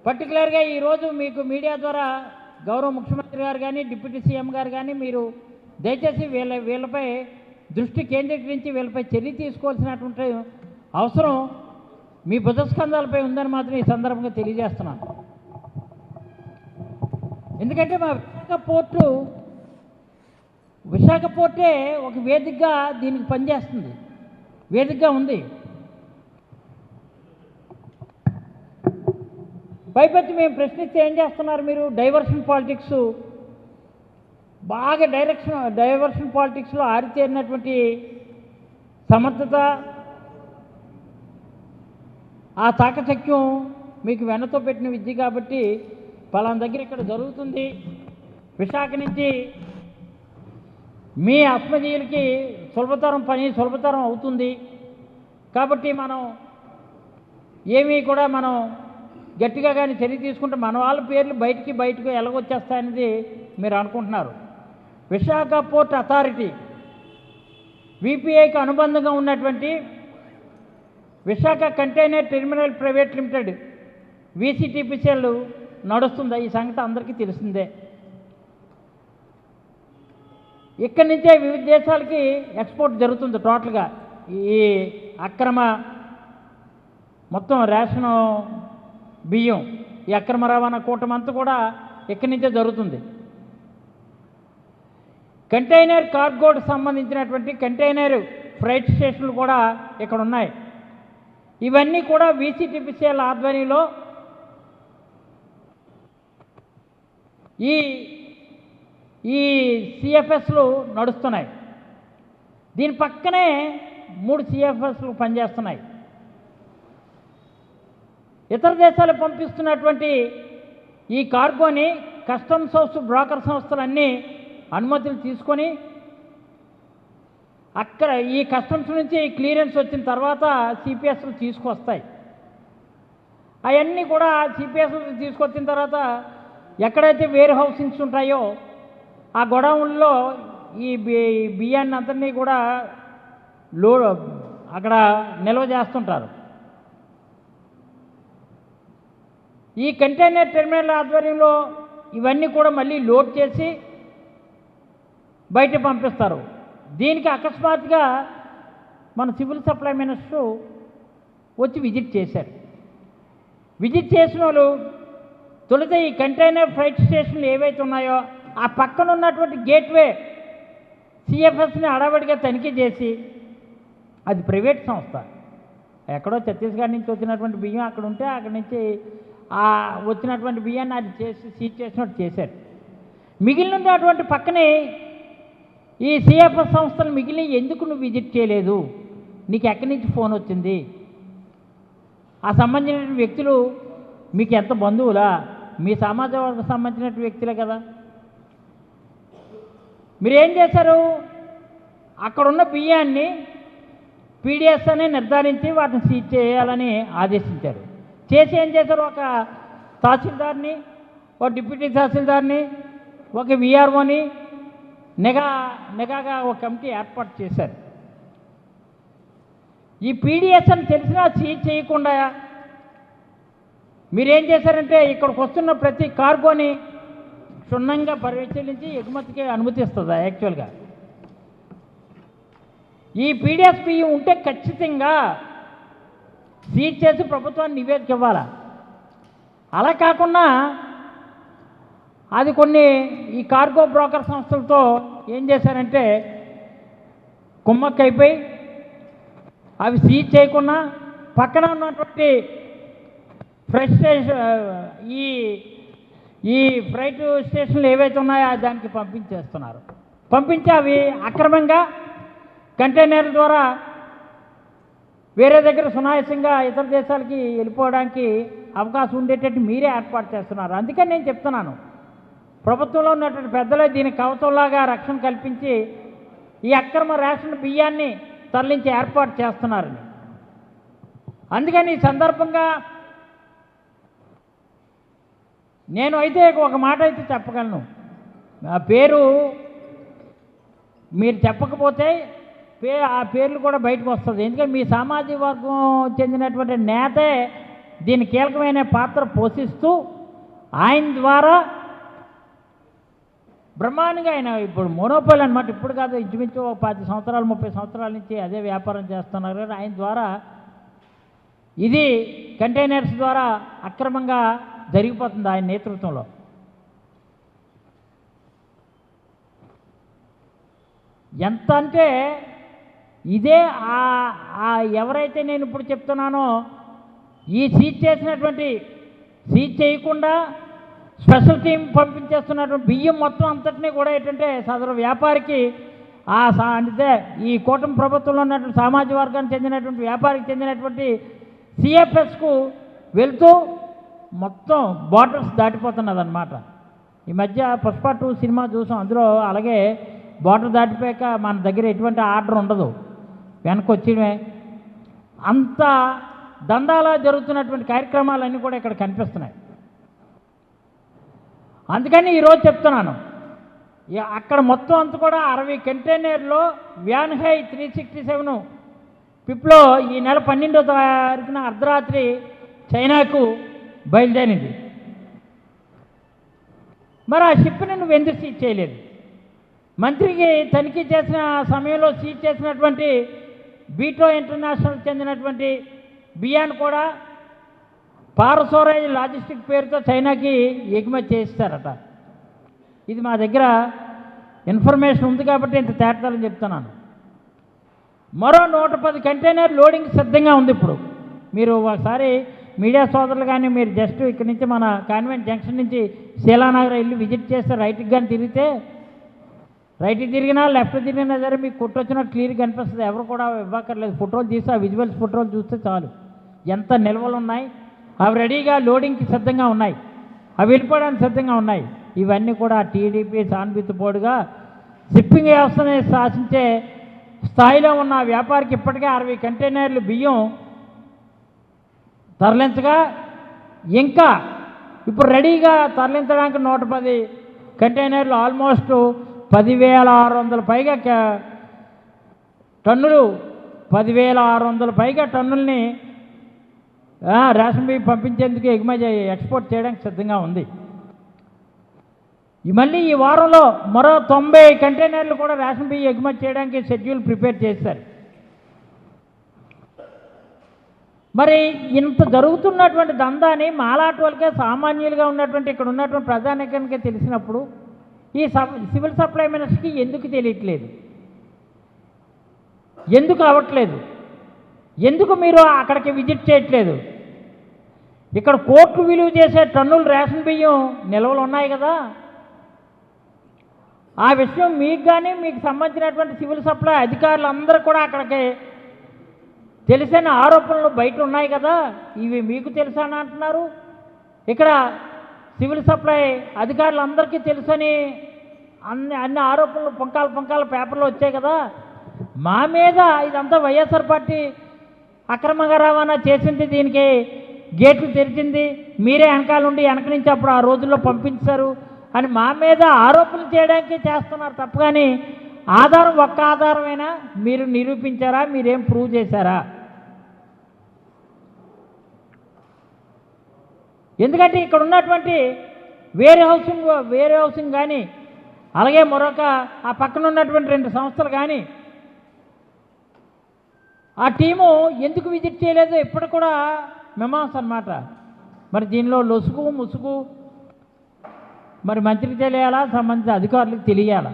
పర్టికులర్గా ఈరోజు మీకు మీడియా ద్వారా గౌరవ ముఖ్యమంత్రి గారు కానీ డిప్యూటీ సీఎం గారు కానీ మీరు దయచేసి వీళ్ళపై దృష్టి కేంద్రీకరించి వీళ్ళపై చర్య తీసుకోవాల్సినటువంటి అవసరం మీ భుజస్కంధాలపై ఉందని మాత్రం ఈ సందర్భంగా తెలియజేస్తున్నాను. ఎందుకంటే మా విశాఖ పోర్టే ఒక వేదికగా దీనికి పనిచేస్తుంది, వేదికగా ఉంది. పైపెత్తి మేము ప్రశ్నిస్తే ఏం చేస్తున్నారు మీరు? డైవర్షన్ పాలిటిక్స్, బాగా డైవర్షన్ పాలిటిక్స్లో ఆరితేరినటువంటి సమర్థత, ఆ చాకచక్యం మీకు వెన్నతో పెట్టిన విద్య కాబట్టి పలానా దగ్గర ఇక్కడ జరుగుతుంది, విశాఖ నుంచి మీ ఆత్మజీయులకి సులభతరం అవుతుంది కాబట్టి మనం ఏమీ కూడా మనం గట్టిగా కానీ చర్య తీసుకుంటే మన వాళ్ళ పేర్లు బయటకు ఎలాగొచ్చేస్తాయనేది మీరు అనుకుంటున్నారు. విశాఖ పోర్ట్ అథారిటీ విపిఐకి అనుబంధంగా ఉన్నటువంటి Visakha container terminal private limited VCTPCL నడుస్తుంది. ఈ సంగతి అందరికీ తెలిసిందే. ఇక్కడి నుంచే వివిధ దేశాలకి ఎక్స్పోర్ట్ జరుగుతుంది. టోటల్గా ఈ అక్రమ మొత్తం రేషను బియ్యం, ఈ అక్రమ రవాణా కూటమంతా కూడా ఇక్కడి నుంచే జరుగుతుంది. కంటైనర్ కార్గోకు సంబంధించినటువంటి కంటైనర్ ఫ్రైట్ స్టేషన్లు కూడా ఇక్కడ ఉన్నాయి. ఇవన్నీ కూడా విసిటిపిసిఎల్ ఆధ్వర్యంలో ఈ సిఎఫ్ఎస్లు నడుస్తున్నాయి. దీని పక్కనే 3 సిఎఫ్ఎస్లు పనిచేస్తున్నాయి. ఇతర దేశాలకు పంపిస్తున్నటువంటి ఈ కార్గోని కస్టమ్స్ హౌస్ బ్రోకర్ సంస్థలన్నీ అనుమతులు తీసుకొని అక్కడ ఈ కస్టమ్స్ నుంచి క్లియరెన్స్ వచ్చిన తర్వాత సిపిఎస్లు తీసుకొస్తాయి. అవన్నీ కూడా సిపిఎస్లు తీసుకొచ్చిన తర్వాత ఎక్కడైతే వేర్ హౌసింగ్స్ ఉంటాయో ఆ గొడౌన్లో ఈ బియ్యాన్ని అంతని కూడా అక్కడ నిల్వ చేస్తుంటారు. ఈ కంటైనర్ టెర్మినల్ ఆధ్వర్యంలో ఇవన్నీ కూడా మళ్ళీ లోడ్ చేసి బయట పంపిస్తారు. దీనికి అకస్మాత్తుగా మన సివిల్ సప్లై మినిస్టర్ వచ్చి విజిట్ చేశారు. విజిట్ చేసిన వాళ్ళు తొలుత ఈ కంటైనర్ ఫ్రైట్ స్టేషన్లు ఏవైతే ఉన్నాయో ఆ పక్కన ఉన్నటువంటి గేట్వే సిఎఫ్ఎస్ని అడవడిగా తనిఖీ చేసి, అది ప్రైవేట్ సంస్థ, ఎక్కడో ఛత్తీస్గఢ్ నుంచి వచ్చినటువంటి బియ్యం అక్కడ ఉంటే అక్కడి నుంచి వచ్చినటువంటి బియ్యాన్ని అది సీజ్ చేసినట్టు చేశారు. మిగిలినటువంటి పక్కనే ఈ సిఎఫ్ఎస్ సంస్థలు మిగిలిన ఎందుకు నువ్వు విజిట్ చేయలేదు, నీకు ఎక్కడి నుంచి ఫోన్ వచ్చింది, ఆ సంబంధించిన వ్యక్తులు మీకు ఎంత బంధువులా, మీ సమాజ వర్గం సంబంధించిన వ్యక్తులే కదా. మీరేం చేశారు? అక్కడున్న బియ్యాన్ని పీడిఎస్ అని నిర్ధారించి వాటిని సీజ్ చేయాలని ఆదేశించారు. చేసి ఏం చేశారు? ఒక తహసీల్దార్ని, ఒక డిప్యూటీ తహసీల్దార్ని, ఒక విఆర్ఓని నిఘాగా ఒక కమిటీ ఏర్పాటు చేశారు. ఈ పీడిఎస్ అని తెలిసినా సీజ్ చేయకుండా మీరేం చేశారంటే ఇక్కడికి వస్తున్న ప్రతి కార్గోని క్షుణ్ణంగా పరిశీలించి ఎగుమతికి అనుమతిస్తుంది. యాక్చువల్గా ఈ పీడిఎస్ బియ్యం ఉంటే ఖచ్చితంగా సీజ్ చేసి ప్రభుత్వాన్ని నివేదిక ఇవ్వాలి. అలా కాకుండా అది కొన్ని ఈ కార్గో బ్రోకర్ సంస్థలతో ఏం చేశారంటే కుమ్మక్కైపోయి అవి సీజ్ చేయకుండా పక్కన ఉన్నటువంటి ఫ్రైట్ స్టేషన్ ఈ ఫ్రైట్ స్టేషన్లు ఏవైతే ఉన్నాయో దానికి పంపించేస్తున్నారు. పంపించి అవి అక్రమంగా కంటైనర్ల ద్వారా వేరే దగ్గర సునాయాసంగా ఇతర దేశాలకి వెళ్ళిపోవడానికి అవకాశం ఉండేటట్టు మీరే ఏర్పాటు చేస్తున్నారు. అందుకని నేను చెప్తున్నాను, ప్రభుత్వంలో ఉన్నటువంటి పెద్దలే దీనికి కవచంలాగా రక్షణ కల్పించి ఈ అక్రమ రేషన్ బియ్యాన్ని తరలించి ఏర్పాటు చేస్తున్నారని. అందుకని ఈ సందర్భంగా నేను అయితే ఒక మాట అయితే చెప్పగలను, ఆ పేరు మీరు చెప్పకపోతే ఆ పేర్లు కూడా బయటకు వస్తుంది. ఎందుకంటే మీ సామాజిక వర్గం చెందినటువంటి నేతే దీని కీలకమైన పాత్ర పోషిస్తూ ఆయన ద్వారా బ్రహ్మాండంగా ఆయన ఇప్పుడు మోనోపోల్ అనమాట, ఇప్పుడు కాదు ఇంచుమించు 10 సంవత్సరాలు 30 సంవత్సరాల నుంచి అదే వ్యాపారం చేస్తున్నారు. ఆయన ద్వారా ఇది కంటైనర్స్ ద్వారా అక్రమంగా జరిగిపోతుంది ఆయన నేతృత్వంలో. ఎంత అంటే ఇదే ఎవరైతే నేను ఇప్పుడు చెప్తున్నానో ఈ సీజ్ చేయకుండా స్పెషల్ టీం పంపించేస్తున్నటువంటి బియ్యం మొత్తం అంతటినీ కూడా ఏంటంటే సదరు వ్యాపారికి అంటే ఈ కూటమి ప్రభుత్వంలో ఉన్నటువంటి సామాజిక వర్గానికి చెందినటువంటి వ్యాపారికి చెందినటువంటి సిఎఫ్ఎస్కు వెళ్తూ మొత్తం బార్డర్స్ దాటిపోతున్నది అన్నమాట. ఈ మధ్య పుష్ప 2 సినిమా చూసాం, అందులో అలాగే బార్డర్ దాటిపోయాక మన దగ్గర ఎటువంటి ఆర్డర్ ఉండదు, వెనక్కి వచ్చేయడమే. అంత దందాలా జరుగుతున్నటువంటి కార్యక్రమాలన్నీ కూడా ఇక్కడ కనిపిస్తున్నాయి. అందుకని ఈరోజు చెప్తున్నాను, అక్కడ మొత్తం అంతా కూడా 60 కంటైనర్లో వ్యాన్హై 367 పిప్లో ఈ నెల 12వ తారీఖున అర్ధరాత్రి చైనాకు బయలుదేరింది. మరి ఆ షిప్ని నువ్వు ఎందుకు సీజ్ చేయలేదు? మంత్రికి తనిఖీ చేసిన సమయంలో సీజ్ చేసినటువంటి బీటో ఇంటర్నేషనల్ చెందినటువంటి బియ్యాన్ని కూడా పారసోరేజ్ లాజిస్టిక్ పేరుతో చైనాకి ఎగుమతి చేస్తారట. ఇది మా దగ్గర ఇన్ఫర్మేషన్ ఉంది కాబట్టి ఇంత తేటతలని చెప్తున్నాను. మరో 110 కంటైనర్ లోడింగ్ సిద్ధంగా ఉంది. ఇప్పుడు మీరు ఒకసారి మీడియా సోదరులు కానీ మీరు జస్ట్ ఇక్కడి నుంచి మన కాన్వెంట్ జంక్షన్ నుంచి శీలానగర్ వెళ్ళి విజిట్ చేస్తే రైట్కి కానీ తిరిగితే, రైట్కి తిరిగినా లెఫ్ట్ తిరిగినా సరే మీకు కొట్టొచ్చినట్టు క్లియర్గా కనిపిస్తుంది. ఎవరు కూడా ఇవ్వక్కర్లేదు, ఫోటోలు తీసి ఆ విజువల్స్ ఫోటోలు చూస్తే చాలు ఎంత నిల్వలు ఉన్నాయి. అవి రెడీగా లోడింగ్కి సిద్ధంగా ఉన్నాయి, అవి వెళ్ళిపోవడానికి సిద్ధంగా ఉన్నాయి. ఇవన్నీ కూడా టీడీపీ సానుభూతిపోడుగా షిప్పింగ్ వ్యవస్థని శాసించే స్థాయిలో ఉన్న వ్యాపారికి ఇప్పటికే 60 కంటైనర్లు బియ్యం తరలించగా ఇంకా ఇప్పుడు రెడీగా తరలించడానికి 110 కంటైనర్లు ఆల్మోస్ట్ 10,600 పైగా టన్నులు 10,600 పైగా టన్నుల్ని రేషన్ బియ్యం పంపించేందుకు ఎక్స్పోర్ట్ చేయడానికి సిద్ధంగా ఉంది. మళ్ళీ ఈ వారంలో మరో 90 కంటైనర్లు కూడా రేషన్ బియ్యం ఎగుమతి చేయడానికి షెడ్యూల్ ప్రిపేర్ చేశారు. మరి ఇంత జరుగుతున్నటువంటి దందాని మాలాటి వాళ్ళకే సామాన్యులుగా ఉన్నటువంటి ఇక్కడ ఉన్నటువంటి ప్రజానికానికే తెలిసినప్పుడు ఈ సివిల్ సప్లై మినిస్టర్కి ఎందుకు తెలియట్లేదు? ఎందుకు అవ్వట్లేదు? ఎందుకు మీరు అక్కడికి విజిట్ చేయట్లేదు? ఇక్కడ కోట్లు విలువ చేసే టన్నులు రేషన్ బియ్యం నిల్వలు ఉన్నాయి కదా, ఆ విషయం మీకు కానీ మీకు సంబంధించినటువంటి సివిల్ సప్లై అధికారులు అందరూ కూడా అక్కడికి తెలిసిన ఆరోపణలు బయట ఉన్నాయి కదా, ఇవి మీకు తెలుసా అని అంటున్నారు. ఇక్కడ సివిల్ సప్లై అధికారులందరికీ తెలుసని అన్ని ఆరోపణలు పొంకాల పేపర్లో వచ్చాయి కదా. మా మీద ఇదంతా వైఎస్ఆర్ పార్టీ అక్రమంగా రవాణా చేసింది, దీనికి గేట్లు తెరిచింది మీరే, వెనకాలండి వెనక నుంచి అప్పుడు ఆ రోజుల్లో పంపించారు అని మా మీద ఆరోపణలు చేయడానికి చేస్తున్నారు తప్ప కానీ ఒక్క ఆధారమైనా మీరు నిరూపించారా? మీరేం ప్రూవ్ చేశారా? ఎందుకంటే ఇక్కడ ఉన్నటువంటి వేరే హౌసింగ్ కానీ అలాగే మరొక ఆ పక్కన ఉన్నటువంటి 2 సంస్థలు కానీ ఆ టీము ఎందుకు విజిట్ చేయలేదు ఇప్పుడు కూడా మీమాంస అన్నమాట. మరి దీనిలో లొసుగు ముసుగు మరి మంత్రికి తెలియాలా, సంబంధించిన అధికారులకు తెలియాలా?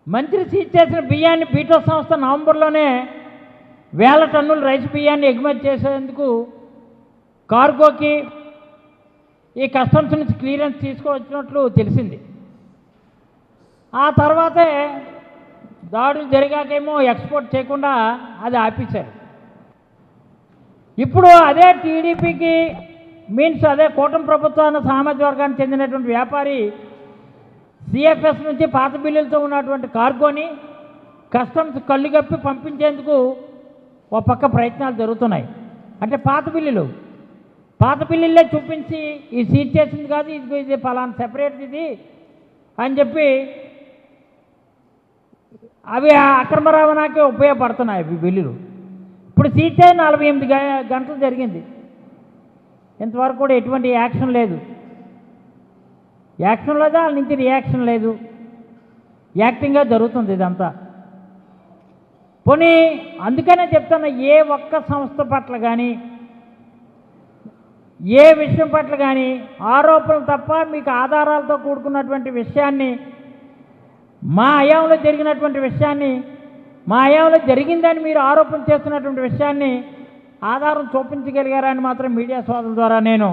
మంత్రి సీజ్ చేసిన బియ్యాన్ని బీటో సంస్థ నవంబర్లోనే 1000 టన్నుల రైస్ బియ్యాన్ని ఎగుమతి చేసేందుకు కార్గోకి ఈ కస్టమ్స్ నుంచి క్లియరెన్స్ తీసుకువచ్చినట్లు తెలిసింది. ఆ తర్వాతే దాడులు జరిగాకేమో ఎక్స్పోర్ట్ చేయకుండా అది ఆపేశారు. ఇప్పుడు అదే టీడీపీకి అదే కూటమి ప్రభుత్వాన్ని సామాజిక వర్గానికి చెందినటువంటి వ్యాపారి సిఎఫ్ఎస్ నుంచి పాత బిల్లులతో ఉన్నటువంటి కార్గోని కస్టమ్స్ కళ్ళు కప్పి పంపించేందుకు ఒక పక్క ప్రయత్నాలు జరుగుతున్నాయి. అంటే పాత బిల్లులే చూపించి ఇది సీజ్ చేసింది కాదు, ఇది ఫలానా సెపరేట్ ఇది అని చెప్పి అవి అక్రమ రవాణాకి ఉపయోగపడుతున్నాయి బిల్లులు. ఇప్పుడు సీటే 48 గంటలు జరిగింది, ఇంతవరకు కూడా ఎటువంటి యాక్షన్ లేదు. యాక్షన్ లేదా వాళ్ళ నుంచి రియాక్షన్ లేదు, యాక్టింగ్గా జరుగుతుంది ఇదంతా. పోనీ అందుకనే చెప్తున్నా, ఏ ఒక్క సంస్థ పట్ల కానీ ఏ విషయం పట్ల కానీ ఆరోపణలు తప్ప మీకు ఆధారాలతో కూడుకున్నటువంటి విషయాన్ని, మా హయాంలో జరిగినటువంటి విషయాన్ని, మా హయాంలో జరిగిందని మీరు ఆరోపణ చేస్తున్నటువంటి విషయాన్ని ఆధారం చూపించగలిగారా అని మాత్రం మీడియా సోదరుల ద్వారా నేను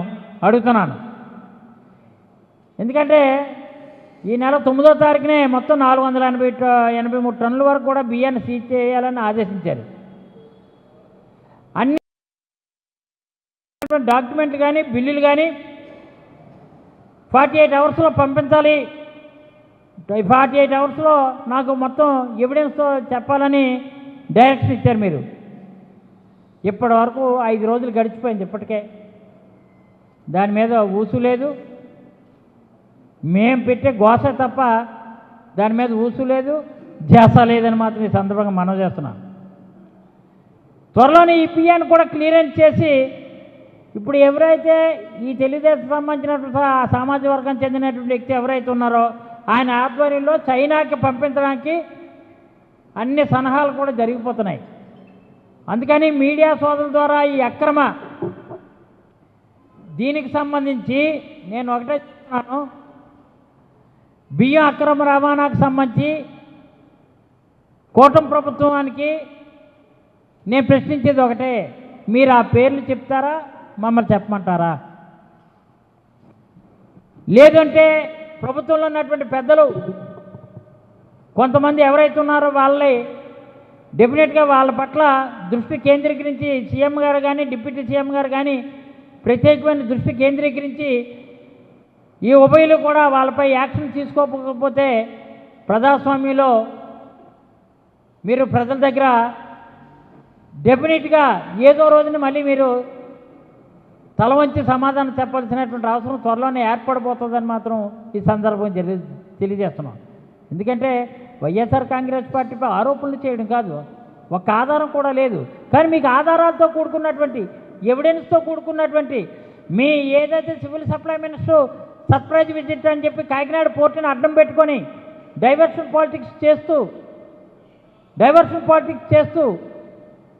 అడుగుతున్నాను. ఎందుకంటే ఈ నెల 9వ తారీఖునే మొత్తం 483 టన్నుల వరకు కూడా బియ్యాన్ని సీజ్ చేయాలని ఆదేశించారు. అన్ని డాక్యుమెంట్లు కానీ బిల్లులు కానీ 48 అవర్స్లో పంపించాలి, 48 అవర్స్లో నాకు మొత్తం ఎవిడెన్స్తో చెప్పాలని డైరెక్షన్ ఇచ్చారు మీరు. ఇప్పటి వరకు 5 రోజులు గడిచిపోయింది, ఇప్పటికే దాని మీద ఊసు లేదు. మేము పెట్టే గోస తప్ప దాని మీద ఊసు లేదు, ధ్యాస లేదని మాత్రం ఈ సందర్భంగా మనం చేస్తున్నాం. త్వరలోనే ఈ బియ్యాన్ని కూడా క్లియరెన్స్ చేసి, ఇప్పుడు ఎవరైతే ఈ తెలుగుదేశం సంబంధించినటువంటి సామాజిక వర్గానికి చెందినటువంటి వ్యక్తి ఎవరైతే ఉన్నారో ఆయన ఆధ్వర్యంలో చైనాకి పంపించడానికి అన్ని సలహాలు కూడా జరిగిపోతున్నాయి. అందుకని మీడియా సోదరుల ద్వారా ఈ అక్రమ దీనికి సంబంధించి నేను ఒకటే చెప్తున్నాను, బియ్యం అక్రమ రవాణాకు సంబంధించి కూటమి ప్రభుత్వానికి నేను ప్రశ్నించేది ఒకటే, మీరు ఆ పేర్లు చెప్తారా, మమ్మల్ని చెప్పమంటారా? లేదంటే ప్రభుత్వంలో ఉన్నటువంటి పెద్దలు కొంతమంది ఎవరైతే ఉన్నారో వాళ్ళని డెఫినెట్గా వాళ్ళ పట్ల దృష్టి కేంద్రీకరించి సీఎం గారు కానీ డిప్యూటీ సీఎం గారు కానీ ప్రత్యేకమైన దృష్టి కేంద్రీకరించి ఈ ఉభయులు కూడా వాళ్ళపై యాక్షన్ తీసుకోకపోతే ప్రజాస్వామ్యంలో మీరు ప్రజల దగ్గర డెఫినెట్గా ఏదో రోజున మళ్ళీ మీరు తల వంచి సమాధానం చెప్పాల్సినటువంటి అవసరం త్వరలోనే ఏర్పడబోతుందని మాత్రం ఈ సందర్భం తెలియజేస్తున్నాం. ఎందుకంటే వైఎస్ఆర్ కాంగ్రెస్ పార్టీపై ఆరోపణలు చేయడం కాదు, ఒక్క ఆధారం కూడా లేదు. కానీ మీకు ఆధారాలతో కూడుకున్నటువంటి ఎవిడెన్స్తో కూడుకున్నటువంటి మీ ఏదైతే civil supply minister surprise visit అని చెప్పి కాకినాడ పోర్టుని అడ్డం పెట్టుకొని డైవర్షన్ పాలిటిక్స్ చేస్తూ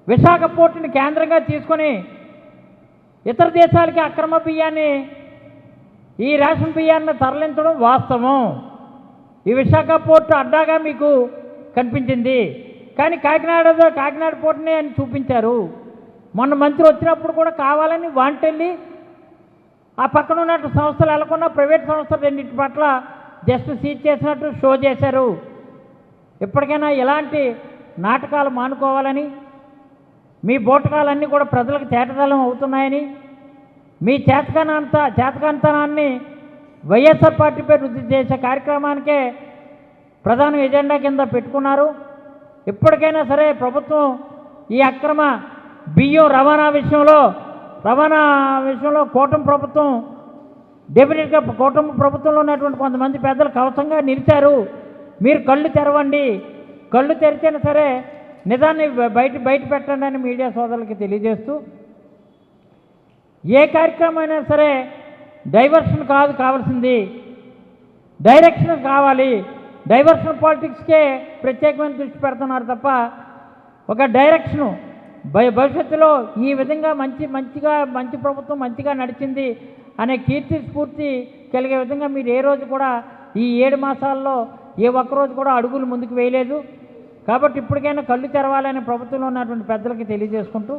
విశాఖ పోర్టుని కేంద్రంగా తీసుకొని ఇతర దేశాలకి అక్రమ బియ్యాన్ని, ఈ రేషన్ బియ్యాన్ని తరలించడం వాస్తవం. ఈ విశాఖ పోర్టు అడ్డాగా మీకు కనిపించింది, కానీ కాకినాడ పోర్టుని అని చూపించారు. మొన్న మంత్రి వచ్చినప్పుడు కూడా కావాలని వాంటెళ్ళి ఆ పక్కన ఉన్నట్టు సంస్థలు వెళ్లకుండా ప్రైవేట్ సంస్థలు రెండింటి పట్ల జస్ట్ సీజ్ చేసినట్టు షో చేశారు. ఇప్పటికైనా ఇలాంటి నాటకాలు మానుకోవాలని, మీ బోటకాలన్నీ కూడా ప్రజలకు తేటతలం అవుతున్నాయని, మీ చేతకాంతనాన్ని వైఎస్ఆర్ పార్టీపై వృద్ధి చేసే కార్యక్రమానికే ప్రధాన ఎజెండా కింద పెట్టుకున్నారు. ఇప్పటికైనా సరే ప్రభుత్వం ఈ అక్రమ బియ్యం రవాణా విషయంలో కూటమి ప్రభుత్వం డెఫినెట్గా కూటమి ప్రభుత్వంలో ఉన్నటువంటి కొంతమంది పెద్దలు కవచంగా నిలిచారు. మీరు కళ్ళు తెరవండి, కళ్ళు తెరిచినా సరే నిజాన్ని బయట పెట్టండి అని మీడియా సోదరులకి తెలియజేస్తూ, ఏ కార్యక్రమం అయినా సరే డైవర్షన్ కాదు కావాల్సింది, డైరెక్షన్ కావాలి. డైవర్షన్ పాలిటిక్స్కే ప్రత్యేకమైన దృష్టి పెడుతున్నారు తప్ప ఒక డైరెక్షను భవిష్యత్తులో ఈ విధంగా మంచి ప్రభుత్వం మంచిగా నడిచింది అనే కీర్తి స్ఫూర్తి కలిగే విధంగా మీరు ఏ రోజు కూడా ఈ 7 మాసాల్లో ఏ ఒక్కరోజు కూడా అడుగులు ముందుకు వేయలేదు. కాబట్టి ఇప్పటికైనా కళ్ళు తెరవాలని ప్రభుత్వంలో ఉన్నటువంటి పెద్దలకి తెలియజేసుకుంటూ